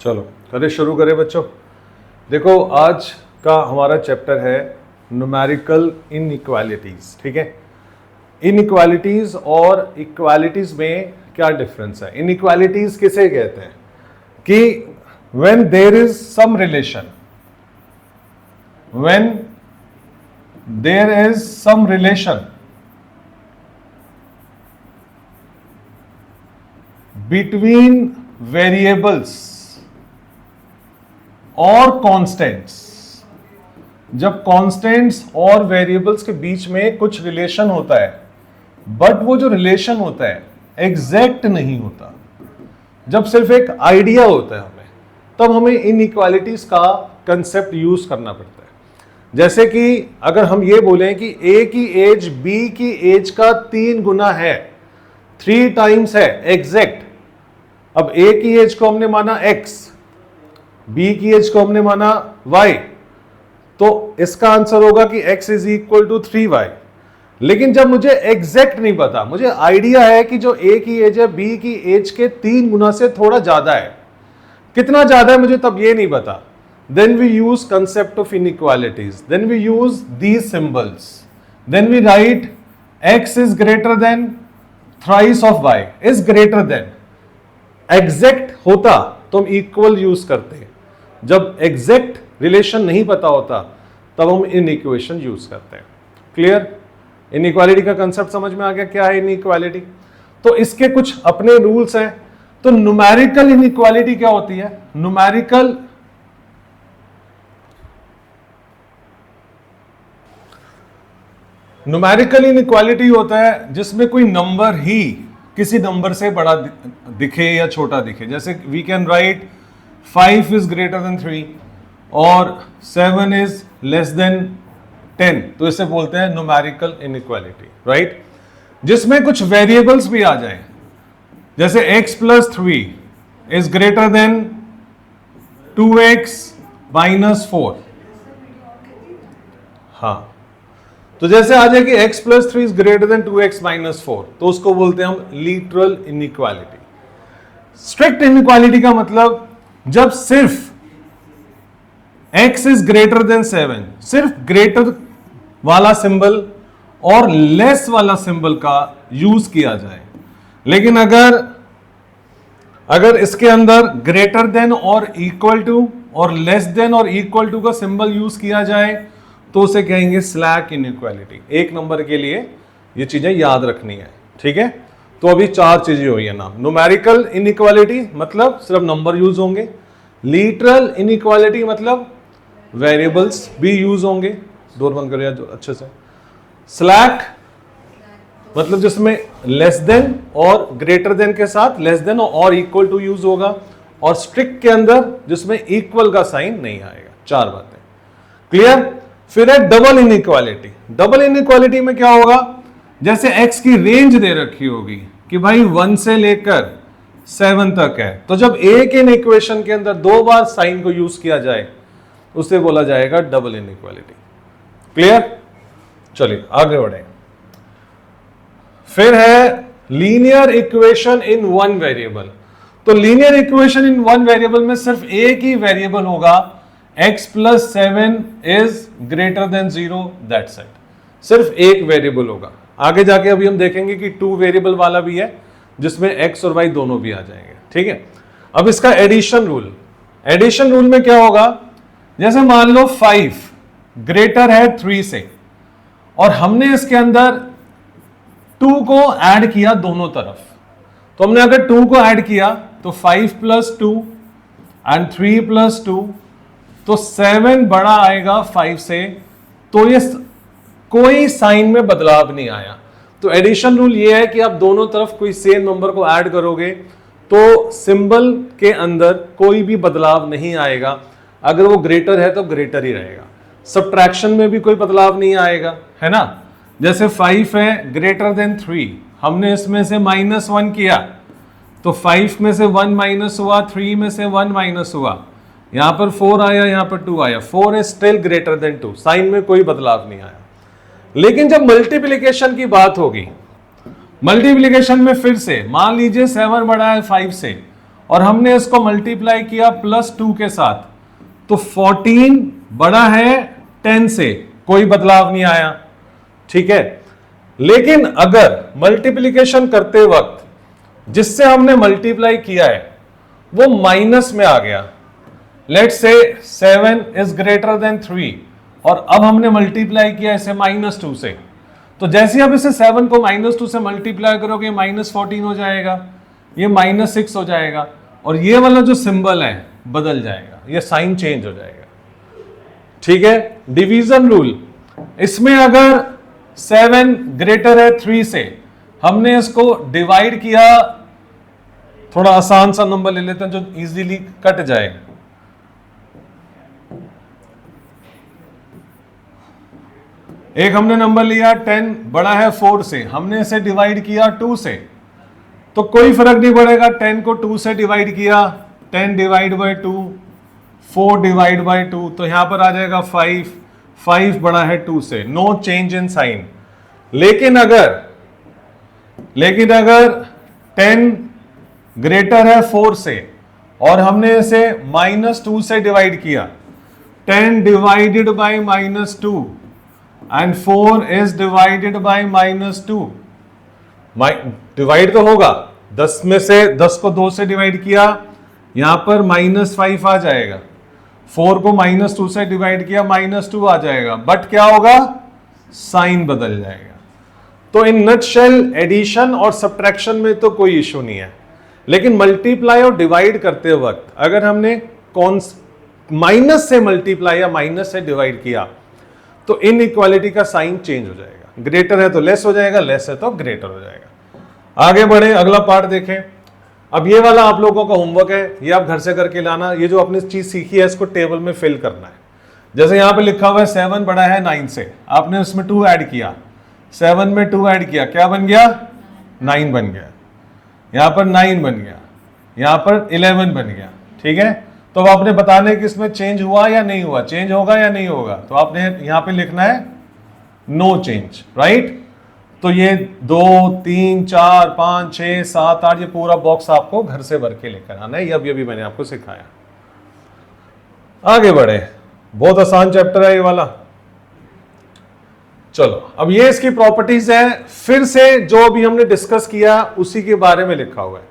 चलो करें, शुरू करें बच्चों। देखो आज का हमारा चैप्टर है न्यूमेरिकल इनइक्वालिटीज। ठीक है, इनइक्वालिटीज और इक्वालिटीज में क्या डिफरेंस है। इनइक्वालिटीज किसे कहते हैं कि when there is some relation, when there is some relation between variables और कांस्टेंट्स। जब कांस्टेंट्स और वेरिएबल्स के बीच में कुछ रिलेशन होता है, बट वो जो रिलेशन होता है एग्जैक्ट नहीं होता, जब सिर्फ एक आइडिया होता है हमें, तब हमें इनइक्वालिटीज का कंसेप्ट यूज करना पड़ता है। जैसे कि अगर हम ये बोलें कि ए की एज बी की एज का 3 गुना है, 3 टाइम्स है एग्जैक्ट। अब ए की एज को हमने माना x, बी की एज को हमने माना y, तो इसका आंसर होगा कि x is equal to 3y। लेकिन जब मुझे एग्जैक्ट नहीं पता, मुझे आइडिया है कि जो a की एज है b की एज के 3 गुना से थोड़ा ज्यादा है, कितना ज्यादा है मुझे तब ये नहीं पता, then we use concept of inequalities, then we use these symbols, then we write x is greater than thrice of y is greater than। Exact होता तो हम इक्वल यूज करते हैं, जब एग्जैक्ट रिलेशन नहीं पता होता तब हम इनइक्वेशन यूज करते हैं। क्लियर? इनइक्वालिटी का कंसेप्ट समझ में आ गया क्या है इनइक्वालिटी। तो इसके कुछ अपने रूल्स हैं। तो न्यूमेरिकल इनइक्वालिटी क्या होती है? न्यूमेरिकल इनइक्वालिटी होता है जिसमें कोई नंबर ही किसी नंबर से बड़ा दिखे या छोटा दिखे। जैसे we can write 5 is greater than 3 और 7 इज लेस देन 10, तो इसे बोलते हैं न्यूमेरिकल इनइक्वालिटी, राइट। जिसमें कुछ वेरिएबल्स भी आ जाए, जैसे x plus 3 is greater then 2x minus 4। हाँ, तो जैसे आ जाए कि x plus 3 is greater then 2x minus 4, तो उसको बोलते हैं हम लिटरल इनइक्वालिटी। स्ट्रिक्ट इनइक्वालिटी का मतलब जब सिर्फ x इज ग्रेटर देन 7, सिर्फ ग्रेटर वाला सिंबल और लेस वाला सिंबल का यूज किया जाए। लेकिन अगर इसके अंदर ग्रेटर देन और इक्वल टू और लेस देन और इक्वल टू का सिंबल यूज किया जाए तो उसे कहेंगे स्लैक इनइक्वालिटी। एक नंबर के लिए ये चीजें याद रखनी है, ठीक है। तो अभी 4 चीजें हुई है नाम। न्यूमेरिकल इनइक्वालिटी मतलब सिर्फ नंबर यूज होंगे। लिटरल इनइक्वालिटी मतलब वेरिएबल्स भी यूज होंगे। डोर बंद करो यार अच्छे से। स्लैक मतलब जिसमें लेस देन और ग्रेटर देन के साथ लेस देन और इक्वल टू यूज होगा। और स्ट्रिक्ट के अंदर जिसमें इक्वल का साइन नहीं आएगा। 4 बातें क्लियर। फिर है डबल इनइक्वालिटी। डबल इनइक्वालिटी में क्या होगा, जैसे x की रेंज दे रखी होगी कि भाई 1 से लेकर 7 तक है, तो जब एक इन इक्वेशन के अंदर 2 बार साइन को यूज किया जाए उसे बोला जाएगा डबल इनइक्वालिटी। क्लियर? चलिए आगे बढ़े। फिर है linear equation in one variable. तो linear equation in one variable में सिर्फ एक ही वेरिएबल होगा, x plus 7 is greater than 0, that's it. सिर्फ एक वेरिएबल होगा। आगे जाके अभी हम देखेंगे कि 2 वेरिएबल वाला भी है जिसमें x और y दोनों भी आ जाएंगे, ठीक है। अब इसका एडिशन रूल। एडिशन रूल में क्या होगा, जैसे मान लो 5 ग्रेटर है 3 से और हमने इसके अंदर 2 को ऐड किया दोनों तरफ। तो हमने अगर 2 को ऐड किया तो 5 प्लस 2 एंड 3 प्लस 2, तो 7 बड़ा आएगा 5 से, तो ये कोई साइन में बदलाव नहीं आया। तो एडिशन रूल ये है कि आप दोनों तरफ कोई सेम नंबर को ऐड करोगे तो सिंबल के अंदर कोई भी बदलाव नहीं आएगा। अगर वो ग्रेटर है तो ग्रेटर ही रहेगा। सब्ट्रैक्शन में भी कोई बदलाव नहीं आएगा, है ना। जैसे 5 है ग्रेटर देन 3, हमने इसमें से -1 किया तो 5 में से 1 माइनस हुआ, 3 में से 1 माइनस हुआ, यहां पर 4 आया, यहां पर 2 आया। 4 is still greater than 2, sign में कोई बदलाव नहीं आया। लेकिन जब मल्टीप्लिकेशन की बात होगी, मल्टीप्लिकेशन में फिर से मान लीजिए 7 बड़ा है 5 से और हमने इसको मल्टीप्लाई किया +2 के साथ, तो 14 बड़ा है 10 से, कोई बदलाव नहीं आया, ठीक है। लेकिन अगर मल्टीप्लीकेशन करते वक्त जिससे हमने मल्टीप्लाई किया है वो माइनस में आ गया, let's say 7 is greater than 3, और अब हमने मल्टीप्लाई किया इसे -2 से, तो जैसे ही आप इसे 7 को -2 से मल्टीप्लाई करोगे -14 हो जाएगा, ये -6 हो जाएगा, और ये वाला जो सिंबल है बदल जाएगा, ये साइन चेंज हो जाएगा, ठीक है। डिवीजन रूल, इसमें अगर 7 ग्रेटर है 3 से, हमने इसको डिवाइड किया, थोड़ा आसान सा नंबर ले लेते हैं जो इजीली कट जाएगा, एक हमने नंबर लिया 10 बड़ा है 4 से, हमने इसे डिवाइड किया 2 से, तो कोई फर्क नहीं पड़ेगा, 10 को 2 से डिवाइड किया, 10 डिवाइड बाई 2, 4 डिवाइड बाई 2, तो यहां पर आ जाएगा 5, 5 बड़ा है 2 से, नो चेंज इन साइन। लेकिन अगर 10 ग्रेटर है 4 से और हमने इसे -2 से डिवाइड किया, 10 divided by -2 and 4 is divided by -2, divide तो होगा, 10 में से 10 को 2 से डिवाइड किया, यहां पर -5 आ जाएगा, 4 को -2 से डिवाइड किया, -2 आ जाएगा, बट क्या होगा, साइन बदल जाएगा। तो इन नटशेल एडिशन और सब्ट्रैक्शन में तो कोई इशू नहीं है, लेकिन मल्टीप्लाई और डिवाइड करते वक्त अगर हमने माइनस से मल्टीप्लाई या माइनस से डिवाइड किया तो इन इक्वालिटी का साइन चेंज हो जाएगा, ग्रेटर है तो लेस हो जाएगा, लेस है तो ग्रेटर हो जाएगा। आगे बढ़े, अगला पार्ट देखें। अब ये वाला आप लोगों का होमवर्क है, ये आप घर से करके लाना, ये जो आपने चीज सीखी है इसको टेबल में फिल करना है। जैसे यहां पे लिखा हुआ है 7 बड़ा है 9 से, आपने उसमें 2 ऐड किया, 7 में 2 ऐड किया, क्या बन गया, 9 बन गया, यहां पर 9 बन गया, यहां पर 11 बन गया, ठीक है। तो आपने बताना है कि इसमें चेंज हुआ या नहीं हुआ, चेंज होगा या नहीं होगा, तो आपने यहां पे लिखना है नो चेंज, राइट। तो ये 2 3 4 5 6 7 8 ये पूरा बॉक्स आपको घर से भर के लेकर आना है, ये अभी मैंने आपको सिखाया। आगे बढ़े, बहुत आसान चैप्टर है ये वाला। चलो अब ये इसकी प्रॉपर्टीज है, फिर से जो अभी हमने डिस्कस किया उसी के बारे में लिखा हुआ है,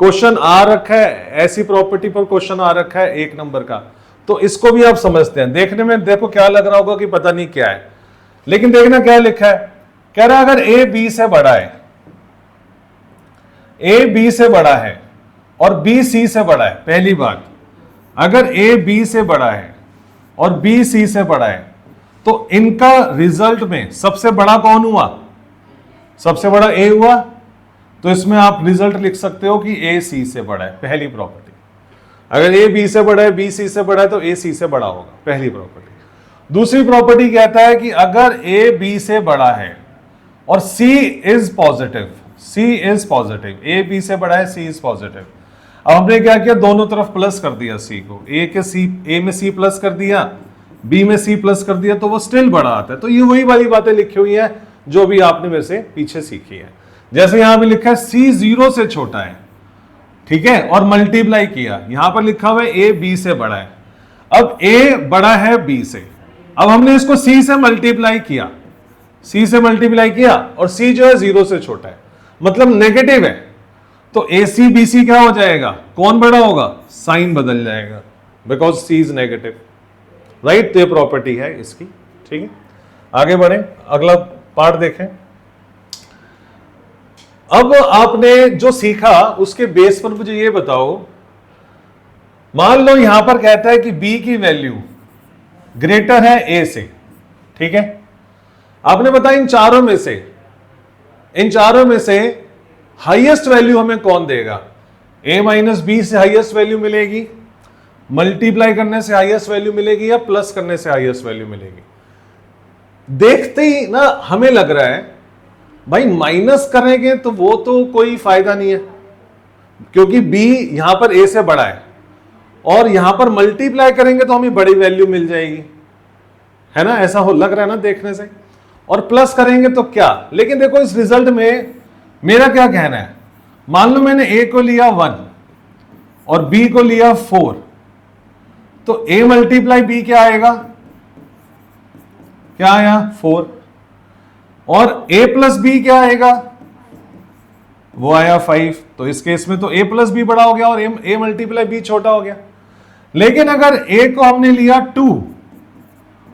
क्वेश्चन आ रखा है, ऐसी प्रॉपर्टी पर क्वेश्चन आ रखा है 1 नंबर का, तो इसको भी आप समझते हैं। देखने में देखो क्या लग रहा होगा कि पता नहीं क्या है, लेकिन देखना क्या लिखा है, कह रहा है अगर ए बी से बड़ा है, ए बी से बड़ा है और बी सी से बड़ा है, पहली बात, अगर ए बी से बड़ा है और बी सी से बड़ा है तो इनका रिजल्ट में सबसे बड़ा कौन हुआ, सबसे बड़ा ए हुआ, तो इसमें आप रिजल्ट लिख सकते हो कि ए सी से बड़ा है, पहली प्रॉपर्टी। अगर ए बी से बड़ा है, बी सी से बड़ा है तो ए सी से बड़ा होगा, पहली प्रॉपर्टी। दूसरी प्रॉपर्टी कहता है कि अगर ए बी से बड़ा है और C is positive, C is positive, A B से बड़ा है, सी इज पॉजिटिव। अब हमने क्या किया, दोनों तरफ प्लस कर दिया सी को, ए में सी प्लस कर दिया, बी में सी प्लस कर दिया, तो वो स्टिल बड़ा आता है। तो ये वही वाली बातें लिखी हुई है जो भी आपने मेरे से पीछे सीखी है। जैसे यहां पे लिखा है सी 0 से छोटा है, ठीक है, और मल्टीप्लाई किया, यहां पर लिखा हुआ है ए बी से बड़ा है। अब ए बड़ा है बी से, अब हमने इसको सी से मल्टीप्लाई किया, सी से मल्टीप्लाई किया, और सी जो है 0 से छोटा है, मतलब नेगेटिव है, तो ए सी बी सी क्या हो जाएगा, कौन बड़ा होगा, साइन बदल जाएगा, because c is negative, right. तो ये प्रॉपर्टी है इसकी, ठीक है। आगे बढ़े, अगला पार्ट देखें। अब आपने जो सीखा उसके बेस पर मुझे ये बताओ, मान लो यहां पर कहता है कि b की वैल्यू ग्रेटर है a से, ठीक है। आपने बताया इन चारों में से हाईएस्ट वैल्यू हमें कौन देगा, a माइनस बी से हाईएस्ट वैल्यू मिलेगी, मल्टीप्लाई करने से हाईएस्ट वैल्यू मिलेगी, या प्लस करने से हाईएस्ट वैल्यू मिलेगी। देखते ही ना हमें लग रहा है भाई माइनस करेंगे तो वो तो कोई फायदा नहीं है, क्योंकि b यहां पर a से बड़ा है, और यहां पर मल्टीप्लाई करेंगे तो हमें बड़ी वैल्यू मिल जाएगी, है ना, ऐसा हो लग रहा है ना देखने से, और प्लस करेंगे तो क्या। लेकिन देखो इस रिजल्ट में मेरा क्या कहना है, मान लो मैंने a को लिया 1 और b को लिया 4, तो a मल्टीप्लाई b क्या आएगा, क्या आया 4, और a प्लस b क्या आएगा, वो आया 5। तो इस केस में तो a प्लस b बड़ा हो गया और a मल्टीप्लाई b छोटा हो गया। लेकिन अगर a को हमने लिया 2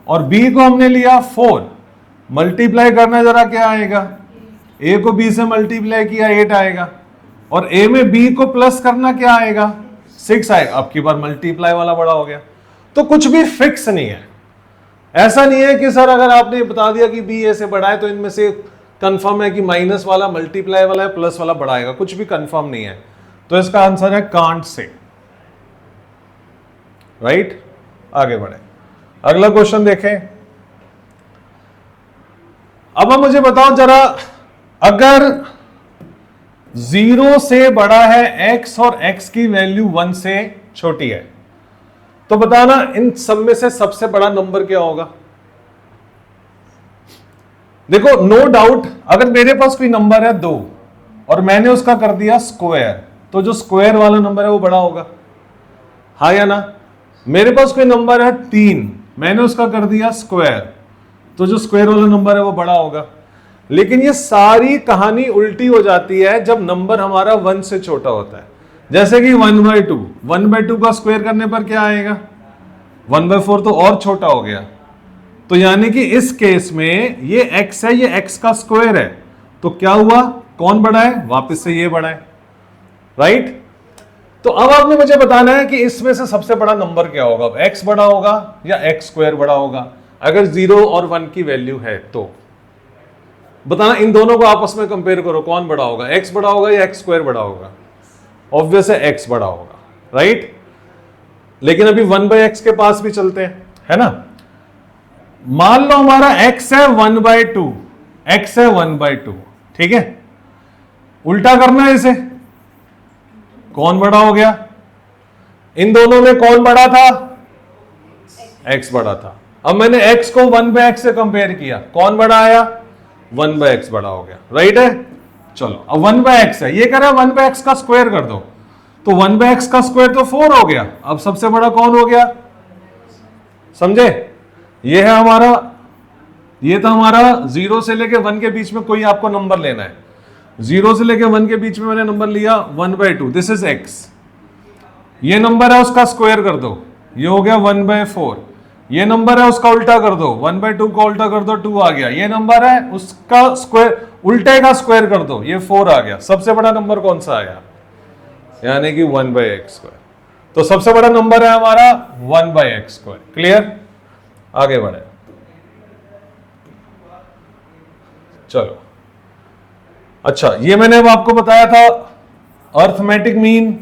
और b को हमने लिया 4, मल्टीप्लाई करना जरा, क्या आएगा, a को b से मल्टीप्लाई किया 8 आएगा, और a में b को प्लस करना क्या आएगा, 6 आएगा। अब की बार मल्टीप्लाई वाला बड़ा हो गया। तो कुछ भी फिक्स नहीं है, ऐसा नहीं है कि सर अगर आपने बता दिया कि b a से बड़ा है तो इनमें से कंफर्म है कि माइनस वाला मल्टीप्लाई वाला है प्लस वाला बड़ा आएगा, कुछ भी कंफर्म नहीं है। तो इसका आंसर है कांट से, राइट। आगे बढ़े, अगला क्वेश्चन देखें। अब आप मुझे बताओ जरा, अगर 0 से बड़ा है x और x की वैल्यू 1 से छोटी है, तो बताना इन सब में से सबसे बड़ा नंबर क्या होगा। देखो, नो डाउट, अगर मेरे पास कोई नंबर है 2 और मैंने उसका कर दिया स्क्वायर, तो जो स्क्वायर वाला नंबर है वो बड़ा होगा, हाँ या ना। मेरे पास कोई नंबर है 3, मैंने उसका कर दिया स्क्वायर, तो जो स्क्वायर वाला नंबर है वो बड़ा होगा। लेकिन ये सारी कहानी उल्टी हो जाती है जब नंबर हमारा 1 से छोटा होता है। जैसे कि 1/2, 1/2 का स्क्वायर करने पर क्या आएगा, 1/4, तो और छोटा हो गया। तो यानी कि इस केस में ये x है, ये x का स्क्वायर है, तो क्या हुआ, कौन बड़ा है, वापस से ये बड़ा है, राइट। तो अब आपने मुझे बताना है कि इसमें से सबसे बड़ा नंबर क्या होगा, x बड़ा होगा या x स्क्वायर बड़ा होगा। अगर 0 और 1 की वैल्यू है तो बताना, इन दोनों को आपस में कंपेयर करो, कौन बड़ा होगा, x बड़ा होगा या x स्क्वायर बड़ा होगा। ऑब्वियस है x बड़ा होगा, राइट। लेकिन अभी 1/x के पास भी चलते हैं, है ना। मान लो हमारा x है 1/2, x है 1/2, ठीक है। उल्टा करना है इसे, कौन बड़ा हो गया, इन दोनों में कौन बड़ा था, x बड़ा था। अब मैंने x को 1/x से कंपेयर किया, कौन बड़ा आया, 1/x बड़ा हो गया, राइट है। चलो, अब 1/x है, ये कह रहा है 1/x का स्क्वायर कर दो, तो 1/x का स्क्वायर तो 4 हो गया। अब सबसे बड़ा कौन हो गया, समझे। ये है हमारा, ये था हमारा 0 से लेके 1 के बीच में कोई आपको नंबर लेना है। 0 से लेके 1 के बीच में मैंने नंबर लिया 1/2, दिस इज x। ये नंबर है, उसका स्क्वायर कर दो, ये हो गया 1/4। ये नंबर है, उसका उल्टा कर दो, 1/2 का उल्टा कर दो, 2 आ गया। ये नंबर है, उसका स्क्वायर, उल्टे का स्क्वायर कर दो, ये 4 आ गया। सबसे बड़ा नंबर कौन सा आया, यानी कि 1/x स्क्वायर। तो सबसे बड़ा नंबर है हमारा 1/x स्क्वायर। क्लियर, आगे बढ़े। चलो, अच्छा, ये मैंने अब आपको बताया था अर्थमेटिक मीन,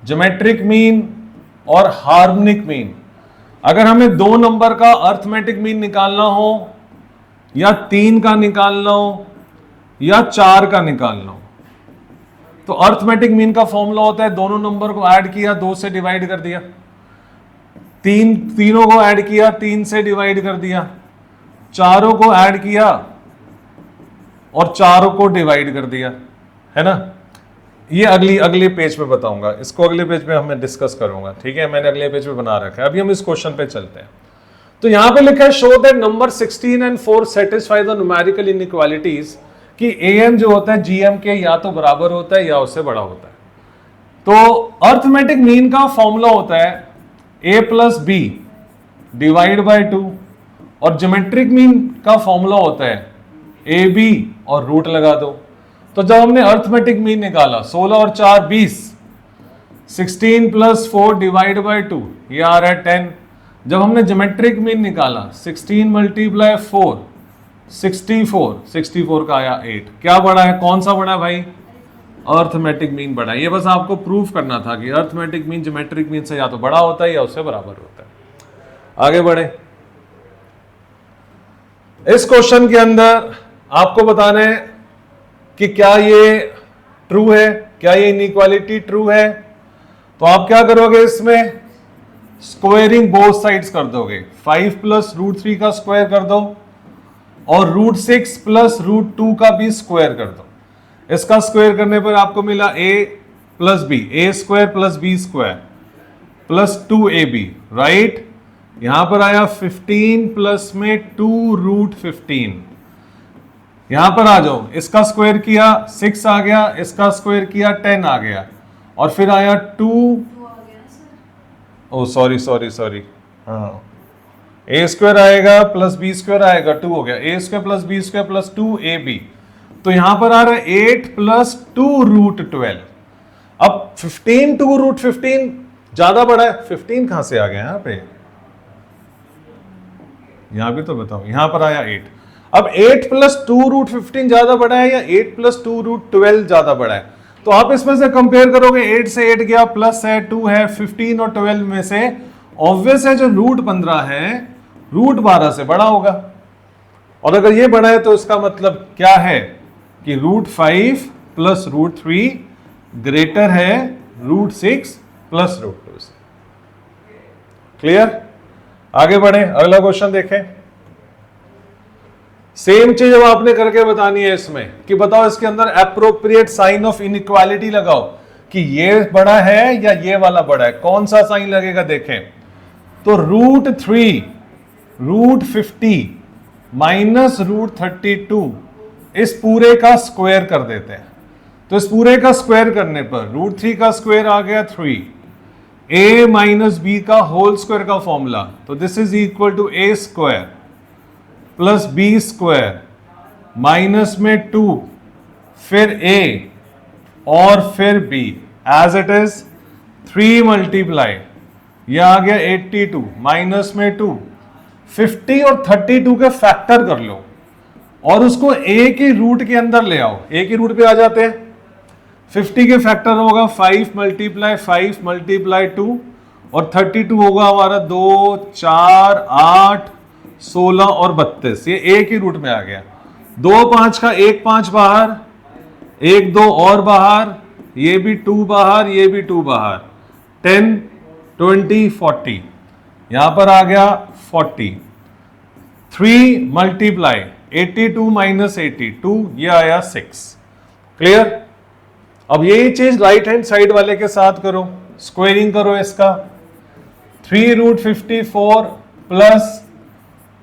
ज्योमेट्रिक मीन और हार्मोनिक मीन। अगर हमें 2 नंबर का अर्थमेटिक मीन निकालना हो, या 3 का निकालना हो, या 4 का निकालना हो, तो अर्थमेटिक मीन का फॉर्मूला होता है दोनों नंबर को ऐड किया, 2 से डिवाइड कर दिया, तीनों को ऐड किया, 3 से डिवाइड कर दिया, चारों को ऐड किया और चारों को डिवाइड कर दिया, है ना। ये अगले पेज पे बताऊंगा, इसको अगले पेज पे हमें डिस्कस करूंगा, ठीक है। मैंने अगले पेज पे बना रखा है। अभी हम इस क्वेश्चन पे चलते हैं। तो यहां पे लिखा है show that number 16 and 4 satisfy the numerical inequalities, कि am जो होता है gm के या तो बराबर होता है या उससे बड़ा होता है। तो अर्थमेटिक मीन का फॉर्मूला होता है a plus b divide by 2, और ज्योमेट्रिक मीन का फॉर्मूला होता है ए बी और रूट लगा दो। तो जब हमने अर्थमेटिक मीन निकाला, 16 और 4 20, 16 प्लस 4 डिवाइड बाय 2, ये आ रहा है 10। जब हमने ज्योमेट्रिक मीन निकाला, 16 मल्टीप्लाई 4 64 का आया 8। क्या बड़ा है, कौन सा बड़ा है भाई, अर्थमेटिक मीन बड़ा है। ये बस आपको प्रूफ करना था कि अर्थमेटिक मीन ज्योमेट्रिक मीन से या तो बड़ा होता है या उससे बराबर होता है। आगे बढ़े। इस क्वेश्चन के अंदर आपको बताना है कि क्या ये ट्रू है, क्या ये इनइक्वालिटी ट्रू है। तो आप क्या करोगे, इसमें स्क्वायरिंग बोथ साइड्स कर दोगे। 5 प्लस रूट 3 का स्क्वायर कर दो और रूट 6 प्लस रूट 2 का भी स्क्वायर कर दो। इसका स्क्वायर करने पर आपको मिला a, plus b, a square plus B square plus 2ab, right. यहां पर आया 15 प्लस में 2√15। यहां पर आ जाओ, इसका स्क्वायर किया 6 आ गया, इसका स्क्वायर किया 10 आ गया, और फिर आया 2, ओ सॉरी सॉरी सॉरी, हाँ, ए स्क्वायर आएगा प्लस बी स्क्वायर आएगा 2 हो गया, A square plus B square plus 2ab। तो यहां पर आ रहा है 8 प्लस 2√12। अब 15 2√15 ज्यादा बड़ा है, 15 कहां से आ गया यहां पे, यहां भी तो बताओ, यहां पर आया 8। अब 8 प्लस 2√15 ज्यादा बड़ा है या 8 प्लस 2√12 ज्यादा बड़ा है? तो आप इसमें से कंपेयर करोगे, 8 से 8 गया, प्लस है 2 है, 15 और 12 में से ऑब्वियस है जो √15 है √12 से बड़ा होगा। और अगर ये बड़ा है तो इसका मतलब क्या है कि √5 प्लस √3 ग्रेटर है √6 प्लस √2 से। क्लियर? आगे बढ़े, अगला क्वेश्चन देखें। सेम चीज अब आपने करके बतानी है इसमें कि बताओ इसके अंदर एप्रोप्रिएट साइन ऑफ इनइक्वालिटी लगाओ कि ये बड़ा है या ये वाला बड़ा है, कौन सा साइन लगेगा देखें। तो √3 √50 माइनस √32 इस पूरे का स्क्वायर कर देते हैं। तो इस पूरे का स्क्वायर करने पर √3 का स्क्वायर आ गया 3, a माइनस बी का होल स्क्वायर का फॉर्मूला, तो this is equal to a square plus B square minus में 2 फिर a और फिर b as it is 3 multiply, यह आ गया 82 माइनस में 2, 50 और 32 के फैक्टर कर लो और उसको a के रूट के अंदर ले आओ, a के रूट पे आ जाते हैं। 50 के फैक्टर होगा 5 मल्टीप्लाई 5 मल्टीप्लाई 2 और 32 होगा हमारा 2 4 8 16 और 32, ये a के रूट में आ गया। 2 5 का 1 5 बाहर, 1 2 और बाहर, ये भी 2 बाहर, ये भी 2 बाहर, 10 20 40, यहां पर आ गया 40। 3 मल्टीप्लाई 82 माइनस 82, ये आया 6। क्लियर? अब यही चीज राइट हैंड साइड वाले के साथ करो, स्क्वायरिंग करो इसका। 3√54 प्लस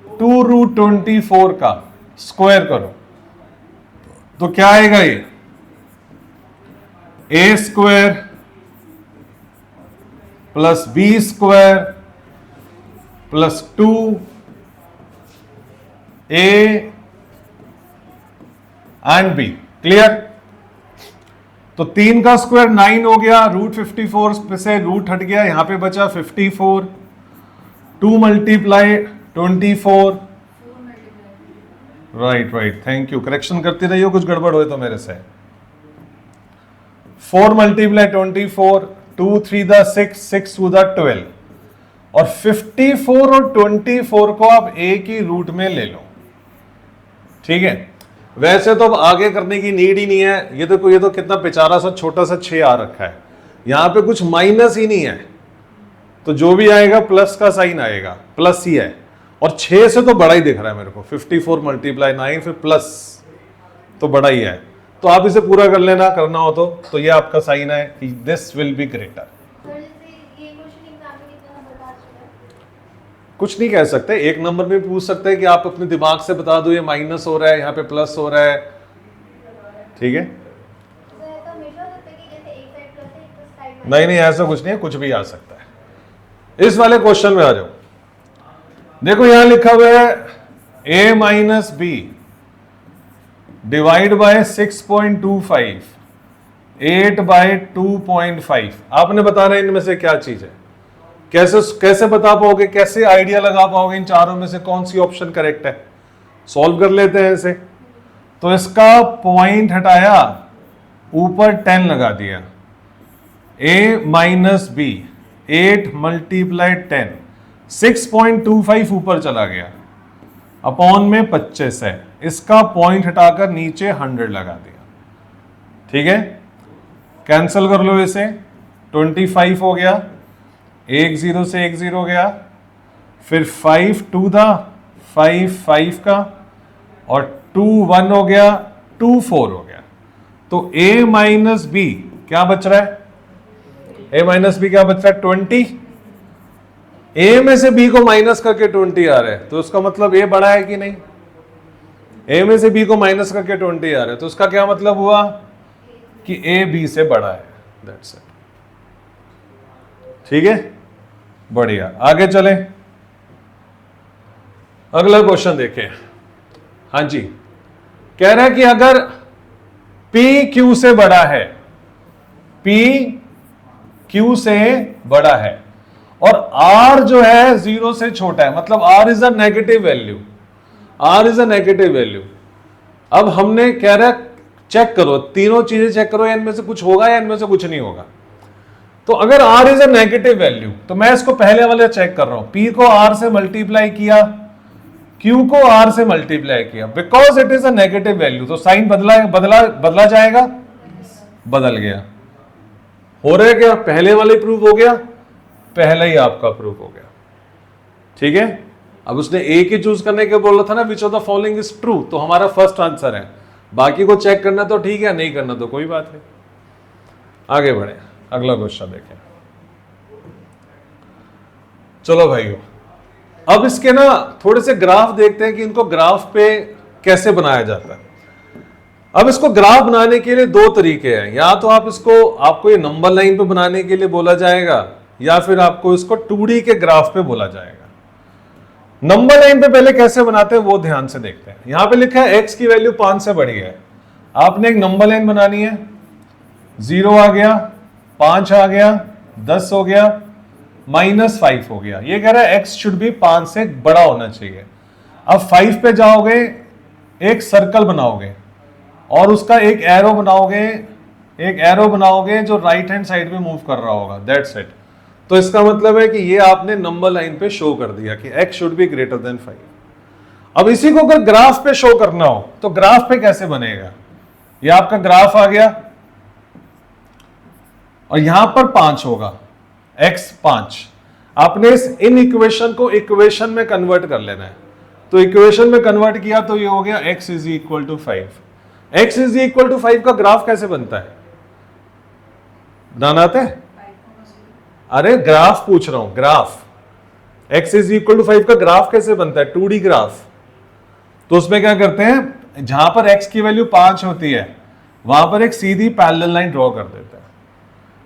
2√24 का स्क्वायर करो तो क्या आएगा ये, a square plus b square plus 2a and b। Clear? तो 3 का स्क्वायर 9 हो गया, √54 से रूट हट गया, यहां पे बचा 54, 2 multiply 24, right right, thank you, correction करती रहिए, कुछ गड़बड़ हो तो मेरे से। 4 मल्टीप्लाई 24, 2 3 द 6, 6 2 द 12, और 54 और 24 को आप a की रूट में ले लो। ठीक है, वैसे तो अब आगे करने की नीड ही नहीं है, ये तो कितना बेचारा सा छोटा सा 6 आ रखा है, यहां पे कुछ माइनस ही नहीं है, तो जो भी आएगा प्लस का साइन आएगा, प्लस ही है, और 6 से तो बड़ा ही दिख रहा है मेरे को, 54 मल्टीप्लाई 9 फिर प्लस, तो बड़ा ही है। तो आप इसे पूरा कर लेना, करना हो तो ये आपका साइन है कि दिस विल बी ग्रेटर। कुछ नहीं कह सकते, एक नंबर में पूछ सकते हैं कि आप अपने दिमाग से बता दो ये माइनस हो रहा है, यहाँ पे प्लस हो रहा है। ठीक है, नहीं नहीं ऐसा कुछ नहीं है, कुछ भी आ सकता है। इस वाले क्वेश्चन में आ जाओ, देखो यहां लिखा हुआ है a minus b divide by 6.25 8 by 2.5। आपने बताना इनमें से क्या चीज है, कैसे बता पाओगे, कैसे आइडिया लगा पाओगे इन चारों में से कौन सी ऑप्शन करेक्ट है। सॉल्व कर लेते हैं इसे। तो इसका पॉइंट हटाया, ऊपर 10 लगा दिया, a माइनस बी 8 मल्टीप्लाई 10, 6.25 ऊपर चला गया, अपॉन में 25 है, इसका पॉइंट हटाकर नीचे 100 लगा दिया। ठीक है, कैंसिल कर लो इसे, 25 हो गया, 1 0 से 1 0 गया, फिर 5 2 था, 5 5 का, और 2 1 हो गया, 2 4 हो गया। तो a माइनस बी क्या बच रहा है, a माइनस बी क्या बच रहा है 20, a में से b को माइनस करके 20 आ रहा है, तो उसका मतलब a बड़ा है कि नहीं, a में से b को माइनस करके 20 आ रहा है, तो उसका क्या मतलब हुआ कि a b से बड़ा है, दैट्स इट। ठीक है, बढ़िया, आगे चले, अगला क्वेश्चन देखें। हाँ जी, कह रहा है कि अगर p q से बड़ा है, p q से बड़ा है और r जो है 0 से छोटा है, मतलब r is a negative value, r is a negative value. अब हमने कह रहा है चेक करो, तीनों चीजें चेक करो, इनमें से कुछ होगा या इनमें से कुछ नहीं होगा। तो अगर r is a negative value, तो मैं इसको पहले वाले चेक कर रहा हूं, p को r से मल्टीप्लाई किया, q को r से मल्टीप्लाई किया, because it is a negative value, तो साइन बदला जाएगा, बदल गया। हो रहा है क्या, पहले वाले प्रूव हो गया, पहले ही आपका प्रूव हो गया। ठीक है, अब उसने एक ही चूज करने के बोला था ना, which of the following is true, तो हमारा फर्स्ट आंसर है, बाकी को चेक करना तो ठीक है, नहीं करना तो कोई बात नहीं। आगे बढ़े, अगला क्वेश्चन देखें। चलो भाइयों, अब इसके ना थोड़े से ग्राफ देखते हैं कि इनको ग्राफ पे कैसे बनाया जाता है। अब इसको ग्राफ बनाने के लिए दो तरीके हैं, या तो आपको ये नंबर लाइन पे बनाने के लिए बोला जाएगा, या फिर आपको इसको 2D के ग्राफ पे बोला जाएगा। नंबर लाइन पे पहले कैसे बनाते हैं वो ध्यान से देखते हैं। यहां पे लिखा है x की वैल्यू 5 से बड़ी है, आपने एक नंबर लाइन बनानी है, 0 आ गया, 5 आ गया, 10 हो गया, -5 हो गया। ये कह रहा है x शुड भी 5 से बड़ा होना चाहिए। अब 5 पे जाओगे, एक सर्कल बनाओगे और उसका एक एरो बनाओगे जो राइट हैंड साइड में मूव कर रहा होगा, दैट्स इट। तो इसका मतलब है कि ये आपने नंबर लाइन पे शो कर दिया कि x should be greater than 5। अब इसी को अगर ग्राफ पे शो करना हो तो ग्राफ पे कैसे बनेगा, ये आपका ग्राफ आ गया और यहां पर 5 होगा, x 5। आपने इन इक्वेशन को इक्वेशन में कन्वर्ट कर लेना है, तो इक्वेशन में कन्वर्ट किया तो ये हो गया x is equal to 5। x is equal to 5 का ग्राफ कैसे बनता है, बनाना आता है? अरे ग्राफ पूछ रहा हूं, graph x is equal to 5 का ग्राफ कैसे बनता है, 2D ग्राफ। तो उसमें क्या करते हैं, जहां पर x की वैल्यू 5 होती है वहां पर एक सीधी पैरेलल लाइन ड्रॉ कर देते हैं।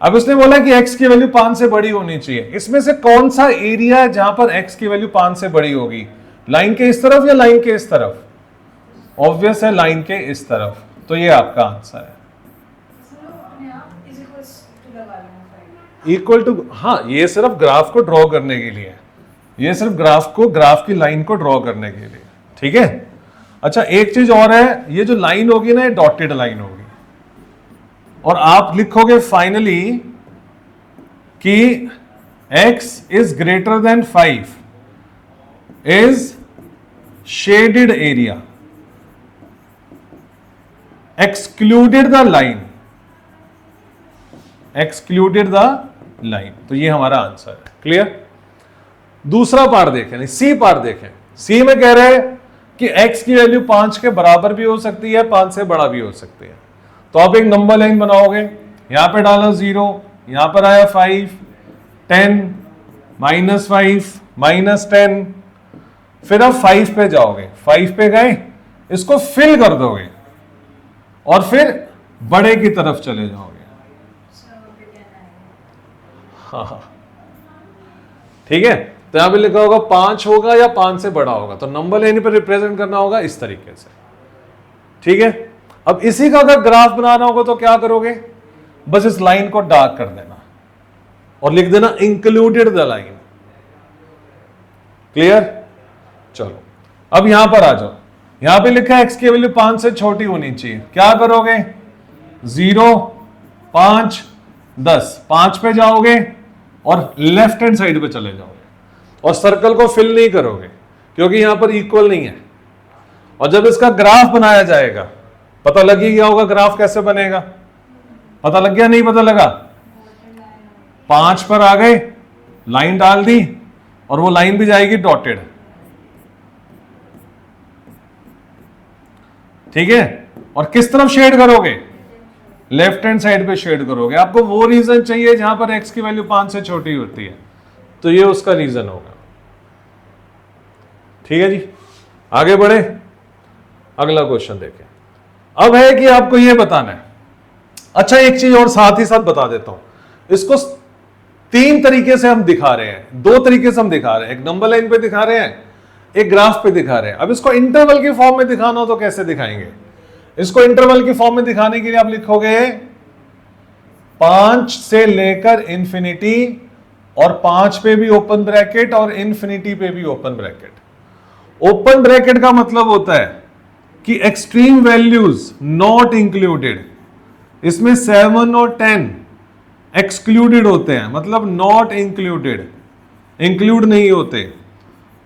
अब उसने बोला कि x की वैल्यू 5 से बड़ी होनी चाहिए, इसमें से कौन सा एरिया है जहां पर x की वैल्यू 5 से बड़ी होगी, लाइन के इस तरफ या लाइन के इस तरफ? ऑब्वियस है लाइन के इस तरफ, तो ये आपका आंसर है। इक्वल टू, हाँ ये सिर्फ ग्राफ को ड्रॉ करने के लिए, ये सिर्फ ग्राफ की लाइन को ड्रॉ करने के लिए, ठीक है। अच्छा एक चीज और है, ये जो लाइन होगी ना, ये डॉटेड लाइन होगी और आप लिखोगे फाइनली कि x is greater then 5 is shaded area excluded the line, excluded the line. तो ये हमारा आंसर है, क्लियर। दूसरा पार्ट देखें, सी पार्ट देखें। सी में कह रहे हैं कि x की वैल्यू 5 के बराबर भी हो सकती है, 5 से बड़ा भी हो सकती है। तो आप एक नंबर लाइन बनाओगे, यहां पे डालो 0, यहां पर आया 5, 10, -5, -10, फिर आप 5 पे जाओगे, 5 पे गए, इसको फिल कर दोगे और फिर बड़े की तरफ चले जाओगे। हाँ ठीक है, तो यहां पे लिखा होगा 5 होगा या 5 से बड़ा होगा, तो नंबर लाइन पर रिप्रेजेंट करना होगा इस तरीके से, ठीक है। अब इसी का अगर ग्राफ बनाना होगा तो क्या करोगे, बस इस लाइन को डार्क कर देना और लिख देना इंक्लूडेड द लाइन, क्लियर। चलो अब यहां पर आ जाओ, यहां पे लिखा है x की वैल्यू 5 से छोटी होनी चाहिए, क्या करोगे 0, 5, 10, 5 पे जाओगे और लेफ्ट हैंड साइड पे चले जाओगे और सर्कल को फिल नहीं करोगे क्योंकि यहां पर इक्वल नहीं है। और जब इसका ग्राफ बनाया जाएगा, पता लग ही गया होगा ग्राफ कैसे बनेगा, पता लग गया नहीं पता लगा? 5 पर आ गए, लाइन डाल दी और वो लाइन भी जाएगी डॉटेड, ठीक है। और किस तरफ शेड करोगे, लेफ्ट हैंड साइड पे शेड करोगे। आपको वो रीजन चाहिए जहां पर x की वैल्यू 5 से छोटी होती है, तो ये उसका रीजन होगा। ठीक है जी, आगे बढ़े, अगला क्वेश्चन देखें। अब है कि आपको ये बताना है। अच्छा, एक चीज और साथ ही साथ बता देता हूं, इसको 3 तरीके से हम दिखा रहे हैं, 2 तरीके से हम दिखा रहे हैं, एक नंबर लाइन पे दिखा रहे हैं, एक ग्राफ पे दिखा रहे हैं। अब इसको इंटरवल के फॉर्म में दिखाना हो तो कैसे दिखाएंगे? इसको इंटरवल के फॉर्म में दिखाने के लिए आप लिखोगे 5 से लेकर इंफिनिटी, और 5 पे भी ओपन ब्रैकेट और इंफिनिटी पे भी ओपन ब्रैकेट। ओपन ब्रैकेट का मतलब होता है कि एक्सट्रीम वैल्यूज नॉट इंक्लूडेड, इसमें 7 और 10 एक्सक्लूडेड होते हैं, मतलब नॉट इंक्लूडेड, इंक्लूड नहीं होते।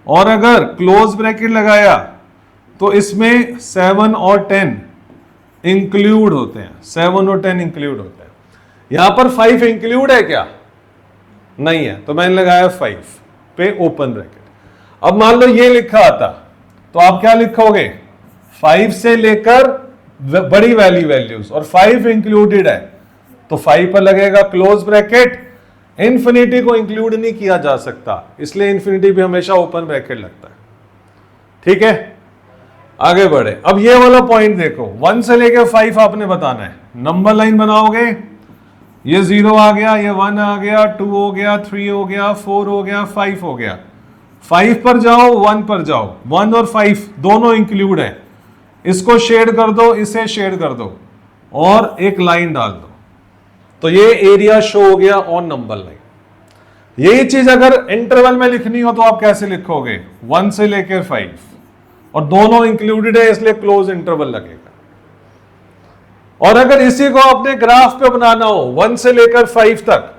और अगर क्लोज ब्रैकेट लगाया तो इसमें 7 और 10 इंक्लूड होते हैं, 7 और 10 इंक्लूड होते हैं। यहां पर 5 इंक्लूड है क्या? नहीं है, तो मैंने लगाया 5 पे ओपन ब्रैकेट। अब मान लो ये लिखा आता तो आप क्या लिखोगे? 5 से लेकर बड़ी वाली वैल्यूज, और 5 इंक्लूडेड है तो 5 पर लगेगा क्लोज ब्रैकेट। इंफिनिटी को इंक्लूड नहीं किया जा सकता, इसलिए इंफिनिटी पे हमेशा ओपन ब्रैकेट लगता है। ठीक है, आगे बढ़े। अब ये वाला पॉइंट देखो, 1 से लेकर 5 आपने बताना है। नंबर लाइन बनाओगे, ये 0 आ गया, ये 1 आ गया, 2 हो गया, 3 हो गया, 4 हो गया, 5 हो गया। 5 पर जाओ, 1 पर जाओ, 1 और 5 दोनों इंक्लूड है। इसको शेड कर दो, इसे शेड कर दो, और एक लाइन डाल दो, तो ये एरिया शो हो गया ऑन नंबर लाइन। यही चीज अगर इंटरवल में लिखनी हो तो आप कैसे लिखोगे? 1 से लेकर 5, और दोनों इंक्लूडेड है इसलिए क्लोज इंटरवल लगेगा। और अगर इसी को अपने ग्राफ पे बनाना हो 1 से लेकर 5 तक,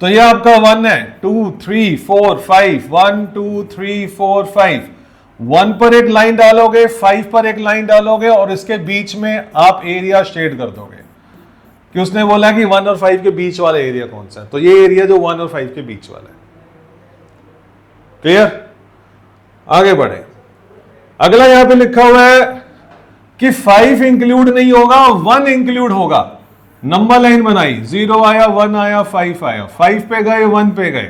तो ये आपका 1 है, 2 3 4 5, 1 2 3 4 5। 1 पर एक लाइन डालोगे, 5 पर एक लाइन डालोगे, और इसके बीच में आप एरिया शेड कर दोगे कि उसने बोला कि 1 और 5 के बीच वाला एरिया कौन सा है, तो ये एरिया जो 1 और 5 के बीच वाला है। क्लियर? आगे बढ़े। अगला यहां पे लिखा हुआ है कि 5 इंक्लूड नहीं होगा, 1 इंक्लूड होगा। नंबर लाइन बनाई, 0 आया, 1 आया, 5 आया, 5 पे गए, 1 पे गए।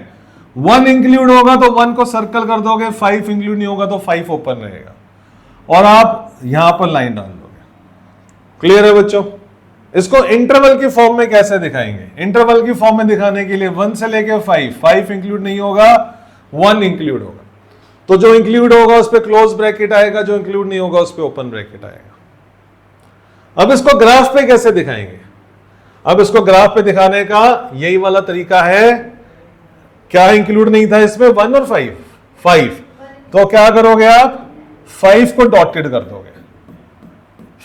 1 इंक्लूड होगा तो 1 को सर्कल कर दोगे, 5 इंक्लूड नहीं होगा तो 5 ओपन रहेगा, और आप यहां पर लाइन डाल दोगे। क्लियर है बच्चों? इसको इंटरवल की फॉर्म में कैसे दिखाएंगे? इंटरवल की फॉर्म में दिखाने के लिए 1 से लेकर 5 इंक्लूड नहीं होगा, 1 इंक्लूड होगा, तो जो इंक्लूड होगा उस पर क्लोज ब्रैकेट आएगा, जो इंक्लूड नहीं होगा उस पर ओपन ब्रैकेट आएगा। अब इसको ग्राफ पे कैसे दिखाएंगे? अब इसको ग्राफ पे दिखाने का यही वाला तरीका है। क्या इंक्लूड नहीं था इसमें? 1 और 5, तो क्या करोगे आप? 5 को डॉटेड कर दोगे,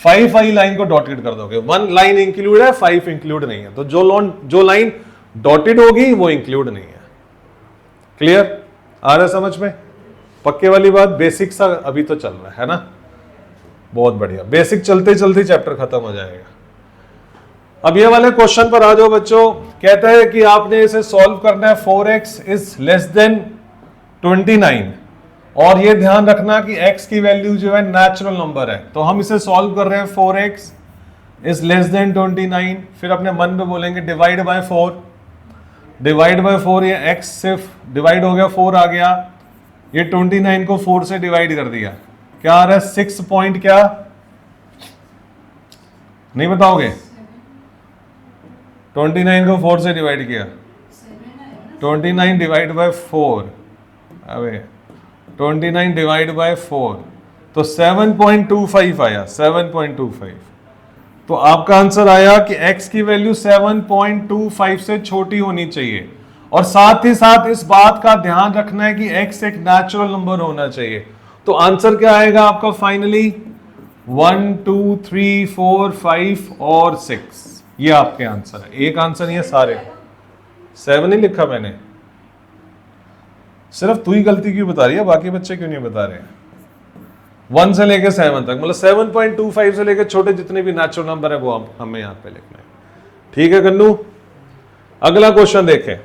5 वाली लाइन को डॉटेड कर दोगे। 1 लाइन इंक्लूड है, 5 इंक्लूड नहीं है, तो जो लाइन डॉटेड होगी वो इंक्लूड नहीं है। क्लियर? आ रहा है समझ में? पक्के वाली बात, बेसिक सा अभी तो चल रहा है ना, बहुत बढ़िया। बेसिक चलते चलते चैप्टर खत्म हो जाएगा। अब ये वाले क्वेश्चन पर आ जाओ बच्चों। कहता है कि आपने इसे सॉल्व करना है 4x इज लेस देन 29, और ये ध्यान रखना कि x की वैल्यू जो है नेचुरल नंबर है, तो हम इसे सॉल्व कर रहे हैं 4x इज लेस देन 29। फिर अपने मन में बोलेंगे डिवाइड बाय 4, डिवाइड बाय 4, ये x सिर्फ डिवाइड हो गया, 4 आ गया, ये 29 को 4 से डिवाइड कर दिया, क्या आ रहा है? 6 पॉइंट क्या? नहीं बताओगे? 29 को 4 से डिवाइड किया, 29 डिवाइड बाय 4, अबे 29 डिवाइड बाय 4, तो 7.25 आया, 7.25। तो आपका आंसर आया कि x की वैल्यू 7.25 से छोटी होनी चाहिए, और साथ ही साथ इस बात का ध्यान रखना है कि x एक नेचुरल नंबर होना चाहिए। तो आंसर क्या आएगा आपका फाइनली? 1 2 3 4 5 और 6, ये आपके आंसर है। एक आंसर नहीं है, सारे 7 ही लिखा मैंने। सिर्फ तू ही गलती क्यों बता रही है, बाकी बच्चे क्यों नहीं बता रहे हैं? 1 से लेकर 7 तक, मतलब 7.25 से लेकर छोटे जितने भी नेचुरल नंबर है वो हमें यहां पे लिखना है। ठीक है कन्नू? अगला क्वेश्चन देखें।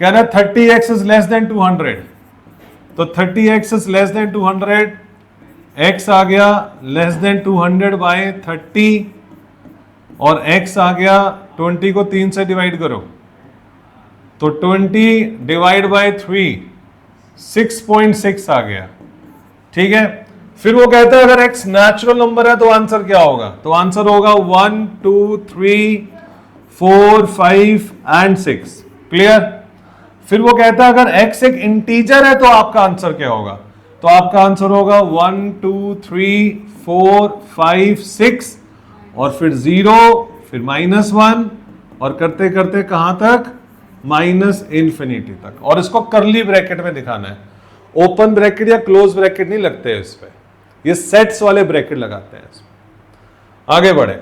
कह रहा है 30x इज लेस देन 200, तो 30x is less than 200, x आ गया लेस देन 200 बाय 30, और x आ गया 20 को 3 से डिवाइड करो तो 20 डिवाइड बाय 3 6.6 आ गया। ठीक है, फिर वो कहता है अगर x नेचुरल नंबर है तो आंसर क्या होगा? तो आंसर होगा 1 2 3 4 5 एंड 6। क्लियर? फिर वो कहता है अगर x एक इंटीजर है तो आपका आंसर क्या होगा? तो आपका आंसर होगा 1 2 3 4 5 6 और फिर 0 फिर -1 और करते करते कहां तक? -इन्फिनिटी तक। और इसको करली ब्रैकेट में दिखाना है, ओपन ब्रैकेट या क्लोज ब्रैकेट नहीं लगते हैं इस पे, ये सेट्स वाले ब्रैकेट लगाते हैं इसमें। आगे बढ़े,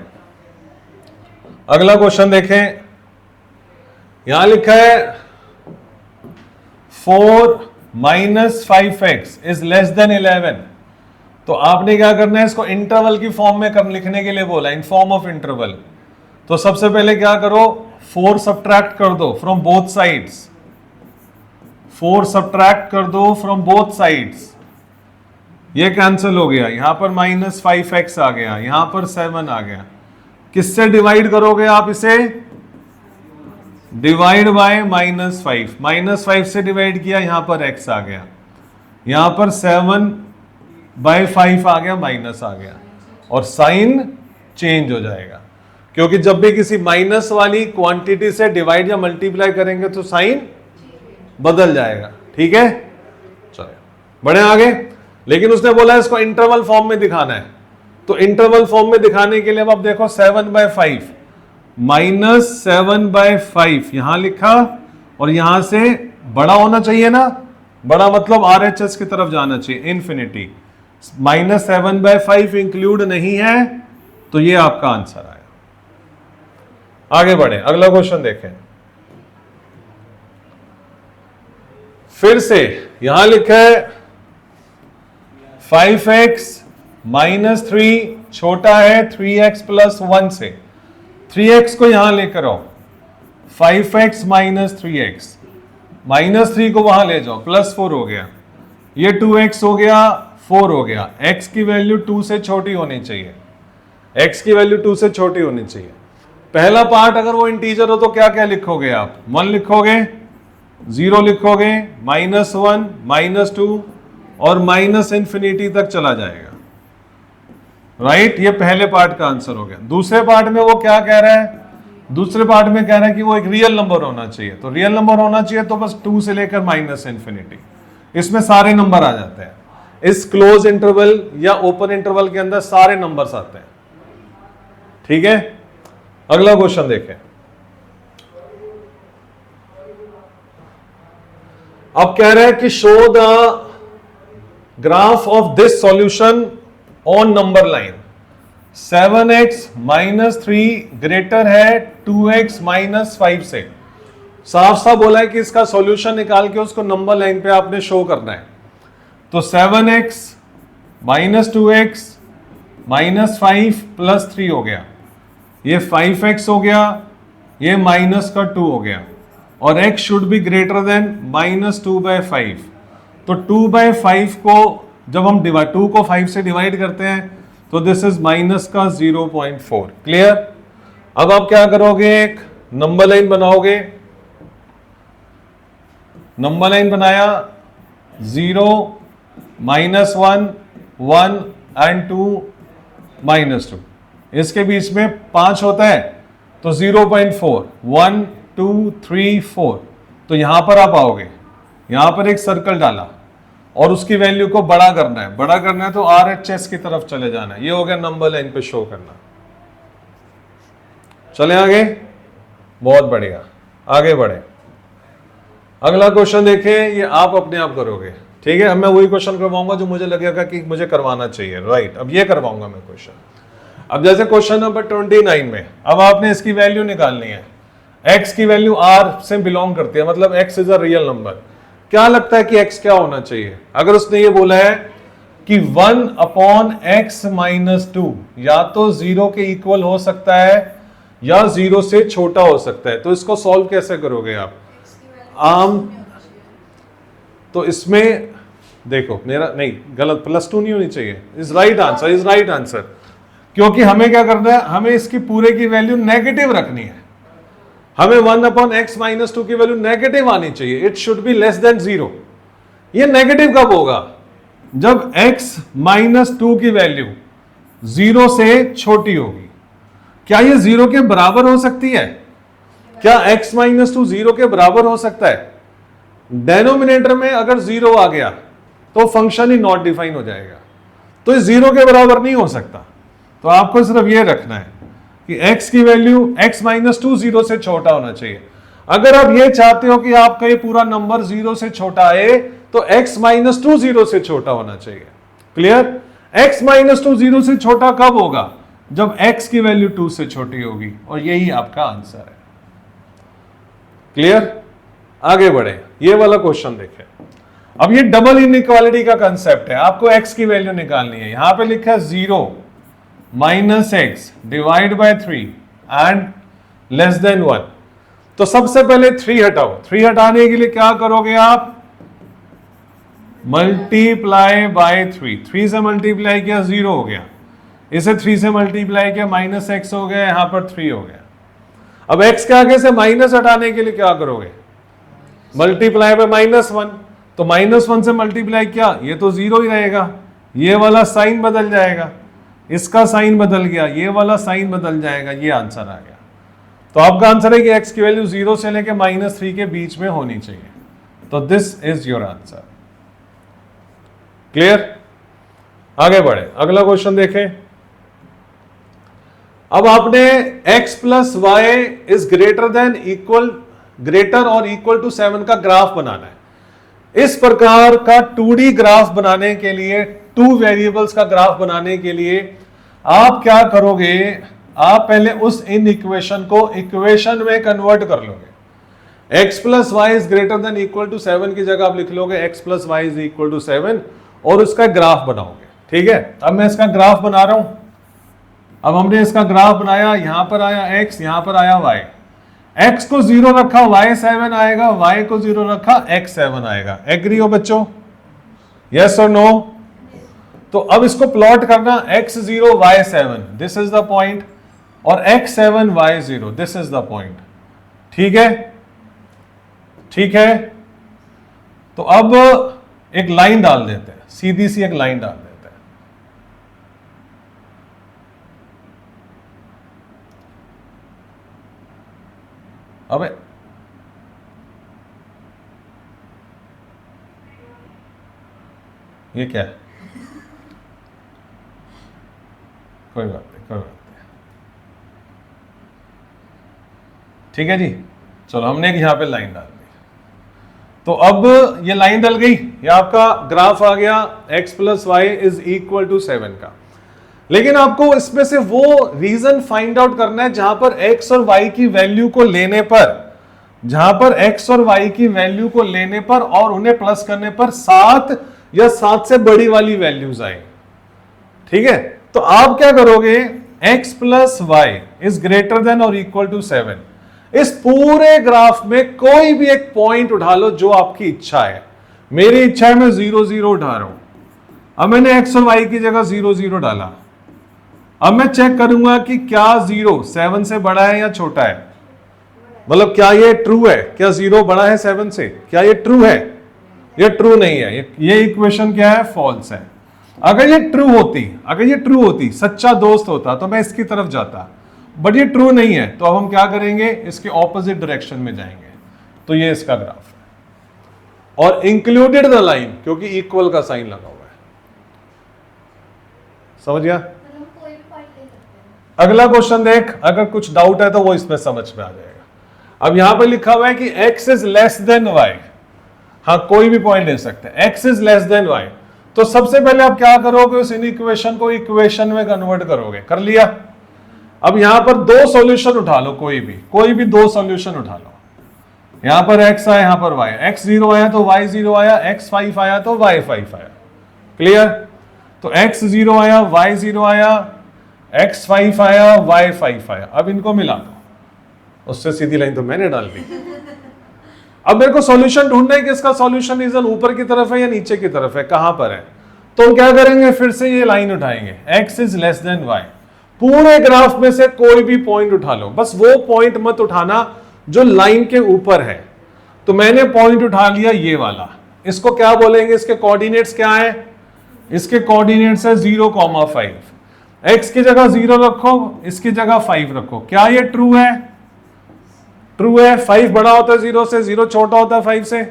अगला क्वेश्चन देखें। यहां लिखा है 4 - 5x इज लेस देन 11। तो आपने क्या करना है, इसको इंटरवल की फॉर्म में कम लिखने के लिए बोला, इन फॉर्म ऑफ इंटरवल। तो सबसे पहले क्या करो, 4 सब्ट्रैक्ट कर दो फ्रॉम बोथ साइड्स, 4 सब्ट्रैक्ट कर दो फ्रॉम बोथ साइड्स, ये कैंसिल हो गया, यहां पर -5x आ गया, यहां पर 7 आ गया। किससे डिवाइड करोगे आप इसे? डिवाइड बाय -5, -5 से डिवाइड किया, यहां पर x आ गया, यहां पर 7/5 आ गया, माइनस आ गया, और साइन चेंज हो जाएगा, क्योंकि जब भी किसी माइनस वाली क्वांटिटी से डिवाइड या मल्टीप्लाई करेंगे तो साइन बदल जाएगा। ठीक है, चलो बढ़े आगे। लेकिन उसने बोला इसको इंटरवल फॉर्म में दिखाना है, तो इंटरवल फॉर्म में दिखाने के लिए अब आप देखो 7/5 -7/5 यहां लिखा, और यहां से बड़ा होना चाहिए ना, बड़ा मतलब RHS की तरफ जाना चाहिए, इन्फिनिटी। -7/5 इंक्लूड नहीं है, तो ये आपका आंसर आया। आगे बढ़े, अगला क्वेश्चन देखें। फिर से यहां लिखा है 5x - 3 छोटा है 3x + 1 से। 3x को यहां लेकर आओ, 5x - 3x, -3 को वहां ले जाओ, +4 हो गया, ये 2x हो गया, 4 हो गया। x की वैल्यू 2 से छोटी होनी चाहिए, x की वैल्यू 2 से छोटी होनी चाहिए। पहला पार्ट अगर वो इंटीजर हो तो क्या क्या लिखोगे आप? 1 लिखोगे, 0 लिखोगे, -1 -2 और -इन्फिनिटी तक चला जाएगा। राइट, ये पहले पार्ट का आंसर हो गया। दूसरे पार्ट में वो क्या कह रहा है? दूसरे पार्ट में कह रहा है कि वो एक रियल नंबर होना चाहिए। तो रियल नंबर होना चाहिए तो बस 2 से लेकर -इन्फिनिटी, इसमें सारे नंबर आ जाते हैं। इस क्लोज इंटरवल या ओपन इंटरवल के अंदर सारे नंबर्स आते हैं। ठीक है, अगला क्वेश्चन देखें। अब कह रहा है कि show the graph of this solution on number line. 7x - 3 greater है 2x - 5 से। साफ साफ बोला है कि इसका सॉल्यूशन निकाल के उसको नंबर लाइन पे आपने शो करना है। तो 7x - 2x - 5 + 3 हो गया, ये 5x हो गया, ये -2 हो गया, और x should be greater than -2/5। तो 2/5 को जब हम 2 को 5 से डिवाइड करते हैं तो दिस इज -0.4। क्लियर? अब आप क्या करोगे, एक नंबर लाइन बनाओगे। नंबर लाइन बनाया, 0 -1 1 एंड 2 -2, इसके बीच में 5 होता है तो 0.4 1 2 3 4। तो यहां पर आप आओगे, यहां पर एक सर्कल डाला और उसकी वैल्यू को बड़ा करना है। बड़ा करना है तो RHS की तरफ चले जाना है। ये हो गया नंबर लाइन पे शो करना। चले आगे, बहुत बढ़िया, आगे बढ़े। अगला क्वेश्चन देखें, ये आप अपने आप करोगे। ठीक है, अब मैं वही क्वेश्चन करवाऊंगा जो मुझे लगेगा कि मुझे करवाना चाहिए। राइट, अब ये करवाऊंगा मैं क्वेश्चन। अब जैसे क्वेश्चन नंबर 29 में अब आपने इसकी वैल्यू निकालनी है। x की वैल्यू r से बिलोंग करती है, मतलब x is a real number. क्या लगता है कि x क्या होना चाहिए? अगर उसने ये बोला है कि 1/x - 2 या तो 0 के इक्वल हो सकता है या 0 से छोटा हो सकता है, तो इसको सॉल्व कैसे करोगे आप? आम तो इसमें देखो, मेरा नहीं, गलत, +2 नहीं होनी चाहिए। Is right answer, is right answer. क्योंकि हमें क्या करना है, हमें इसकी पूरे की वैल्यू नेगेटिव रखनी है। हमें 1/x-2 की वैल्यू नेगेटिव आनी चाहिए, it should be less than 0। ये नेगेटिव कब होगा? जब x-2 की वैल्यू 0 से छोटी होगी। क्या ये 0 के बराबर हो सकती है? क्या x-2 0 के बराबर हो सकता है? डेनोमिनेटर में अगर 0 आ गया तो फंक्शन ही नॉट डिफाइन हो जाएगा, तो ये 0 के बराबर नहीं हो सकता। तो आपको सिर्फ ये रखना है कि x की वैल्यू x-2 0 से छोटा होना चाहिए। अगर आप ये चाहते हो कि आपका ये पूरा नंबर 0 से छोटा आए तो x-2 0 से छोटा होना चाहिए। क्लियर? x-2 0 से छोटा कब होगा? जब x की वैल्यू 2 से छोटी होगी, और यही आपका आंसर है। क्लियर? आगे बढ़े, ये वाला क्वेश्चन देखें। अब ये डबल इनइक्वालिटी का कंसेप्ट है, आपको x की वैल्यू निकालनी है। यहां पे लिखा है 0 - x divide by 3 and less than 1। तो सबसे पहले 3 हटाओ। 3 हटाने के लिए क्या करोगे आप? Multiply by 3। 3 से मल्टीप्लाई किया 0 हो गया, इसे 3 से मल्टीप्लाई किया -x हो गया, यहां पर 3 हो गया। अब x के आगे से माइनस हटाने के लिए क्या करोगे? Multiply by -1। तो -1 से मल्टीप्लाई किया, ये तो 0 ही रहेगा, ये वाला साइन बदल जाएगा, इसका साइन बदल गया, ये वाला साइन बदल जाएगा, ये आंसर आ गया। तो आपका आंसर है कि x की वैल्यू 0 से लेके -3 के बीच में होनी चाहिए। तो this is your answer. Clear? आगे बढ़े, अगला क्वेश्चन देखें। अब आपने x + y इज ग्रेटर और इक्वल टू 7 का ग्राफ बनाना है। इस प्रकार का 2D ग्राफ बनाने के लिए, 2 वेरिएबल्स का ग्राफ बनाने के लिए आप क्या करोगे? आप पहले उस इन इक्वेशन को इक्वेशन में कन्वर्ट कर लोगे। x + y is greater than equal to 7 की जगह आप लिख लोगे x + y is equal to 7 और उसका ग्राफ बनाओगे। ठीक है? अब मैं इसका ग्राफ बना रहा हूं। अब हमने इसका ग्राफ बनाया, यहां पर आया x, यहां पर आया y। x को 0 रखा, y 7 आएगा, y को 0 रखा, x 7 आएगा। एग्री हो बच्चों? यस और नो? तो अब इसको प्लॉट करना, x0 y 7 this is the point, और x7 y 0 this is the point. ठीक है? ठीक है? तो अब एक लाइन डाल देते हैं, सीधी सी एक लाइन डाल देते हैं। अबे ये क्या है? कोई बात नहीं, कोई बात नहीं। ठीक है जी, चलो हमने एक यहां पे लाइन डाल दी। तो अब ये लाइन डल गई, ये आपका ग्राफ आ गया x + y is equal to 7 का। लेकिन आपको इसमें से वो रीजन फाइंड आउट करना है जहां पर x और y की वैल्यू को लेने पर, जहां पर x और y की वैल्यू को लेने पर और उन्हें प्लस करने पर 7 या 7 से बड़ी वाली वैल्यूज आए। ठीक है? तो आप क्या करोगे? x + y is greater then और इक्वल टू 7। इस पूरे ग्राफ में कोई भी एक पॉइंट उठा लो जो आपकी इच्छा है। मेरी इच्छा है मैं 0 0 उठा रहा हूं। अब मैंने x और y की जगह 0 0 डाला। अब मैं चेक करूंगा कि क्या 0 7 से बड़ा है या छोटा है। मतलब क्या ये ट्रू है? क्या 0 बड़ा है 7 से? क्या ये ट्रू है? ये ट्रू नहीं है। ये इक्वेशन क्या है? फॉल्स है। अगर ये ट्रू होती, सच्चा दोस्त होता तो मैं इसकी तरफ जाता, बट ये ट्रू नहीं है। तो अब हम क्या करेंगे? इसके ऑपोजिट डायरेक्शन में जाएंगे। तो ये इसका ग्राफ है, और इंक्लूडेड द लाइन, क्योंकि इक्वल का साइन लगा हुआ है। समझ गया? अगला क्वेश्चन देख, अगर कुछ डाउट है तो वो इसमें समझ में आ जाएगा। अब यहां पे लिखा हुआ है कि x is less than y। हाँ, कोई भी पॉइंट ले सकते हैं। x is less than y, तो सबसे पहले आप क्या करोगे? उस इक्वेशन को इक्वेशन में कन्वर्ट करोगे। कर लिया? अब यहां पर 2 सॉल्यूशन उठा लो, कोई भी 2 सॉल्यूशन उठा लो। यहां पर x आया, यहां पर y। x 0 आया तो y 0 आया, x 5 आया तो y 5 आया। क्लियर? तो x 0 आया, y 0 आया, x 5 आया, y 5 आया। अब इनको मिला दो, उससे सीधी लाइन तो मैंने डाल दी। अब मेरे को सॉल्यूशन ढूंढना है कि इसका सॉल्यूशन रीजन ऊपर की तरफ है या नीचे की तरफ है, कहां पर है। तो क्या करेंगे? फिर से ये लाइन उठाएंगे, x is less than y। पूरे ग्राफ में से कोई भी पॉइंट उठा लो, बस वो पॉइंट मत उठाना जो लाइन के ऊपर है। तो मैंने पॉइंट उठा लिया ये वाला, इसको क्या बोलेंगे, इसके कोऑर्डिनेट्स क्या है, इसके कोऑर्डिनेट्स है 0,5। एक्स की जगह 0 रखो, इसकी जगह 5 रखो। क्या ये ट्रू है? ट्रू है। 5 बड़ा होता है 0 से, 0 छोटा होता है 5 से।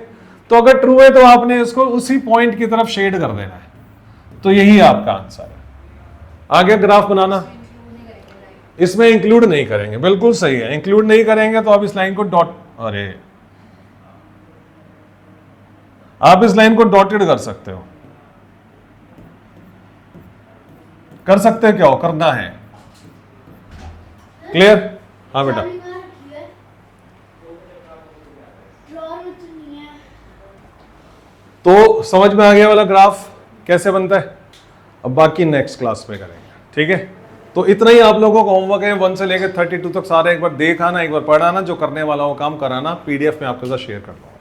तो अगर ट्रू है तो आपने इसको उसी पॉइंट की तरफ शेड कर देना है। तो यही आपका आंसर है। आगे ग्राफ बनाना, इसमें इंक्लूड नहीं करेंगे, बिल्कुल सही है, इंक्लूड नहीं करेंगे तो आप इस लाइन को डॉट, अरे आप इस लाइन को डॉटेड कर सकते हो, कर सकते हो, क्या हो करना है, क्लियर? हाँ बेटा, तो समझ में आ गया वाला ग्राफ कैसे बनता है? अब बाकी नेक्स्ट क्लास में करेंगे, ठीक है? तो इतना ही आप लोगों को होमवर्क है, 1 से लेकर 32 तक सारा एक बार देख आना, एक बार पढ़ाना, जो करने वाला वो काम कराना, पीडीएफ में आपके साथ शेयर कर दूंगा।